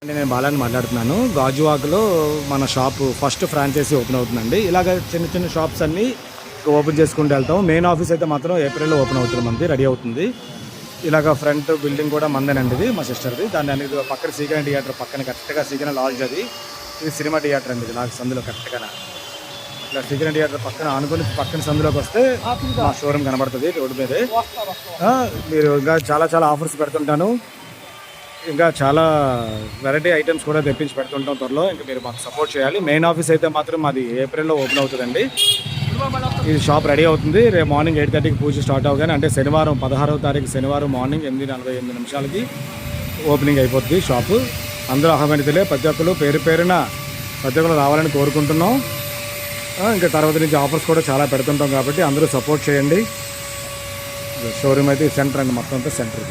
అంటే నేను బాలాని మాట్లాడుతున్నాను. గాజువాకలో మన షాపు ఫస్ట్ ఫ్రాంచైజీ ఓపెన్ అవుతుందండి. ఇలాగ చిన్న చిన్న షాప్స్ అన్నీ ఓపెన్ చేసుకుంటూ వెళ్తాం. మెయిన్ ఆఫీస్ అయితే మాత్రం ఏప్రిల్లో ఓపెన్ అవుతుంది, మనది రెడీ అవుతుంది. ఇలాగ ఫ్రంట్ బిల్డింగ్ కూడా మందేనండి, ఇది మా సిస్టర్ది. దాన్ని అనేది పక్కన సీకరెంట్ థియేటర్ పక్కన కరెక్ట్గా సీకరెంట్ లాడ్జ్ అది. ఇది సినిమా థియేటర్ అండి, ఇది నాకు సందులో కరెక్ట్గా ఇట్లా సీకరెంట్ థియేటర్ పక్కన ఆనుకొని పక్కన సందులోకి వస్తే మా షోరూమ్ కనబడుతుంది రోడ్డు మీదే. మీరు ఇంకా చాలా చాలా ఆఫర్స్ పెడుతుంటాను, ఇంకా చాలా వెరైటీ ఐటమ్స్ కూడా తెప్పించి పెడుతుంటాం త్వరలో. ఇంకా మీరు మాకు సపోర్ట్ చేయాలి. మెయిన్ ఆఫీస్ అయితే మాత్రం మాది ఏప్రిల్లో ఓపెన్ అవుతుందండి. ఈ షాప్ రెడీ అవుతుంది. రేపు మార్నింగ్ 8:30కి పూజ స్టార్ట్ అవగానే, అంటే శనివారం 16వ తారీఖు శనివారం మార్నింగ్ 8:48 ఓపెనింగ్ అయిపోతుంది షాపు. అందరూ ఆహ్వానితులే, ప్రతి ఒక్కరు పేరు పేరున ప్రతి ఒక్కరు రావాలని కోరుకుంటున్నాం. ఇంకా తర్వాత నుంచి ఆఫర్స్ కూడా చాలా పెడుతుంటాం కాబట్టి అందరూ సపోర్ట్ చేయండి. షోరూమ్ అయితే సెంటర్ అండి, మొత్తం అంతా సెంటర్.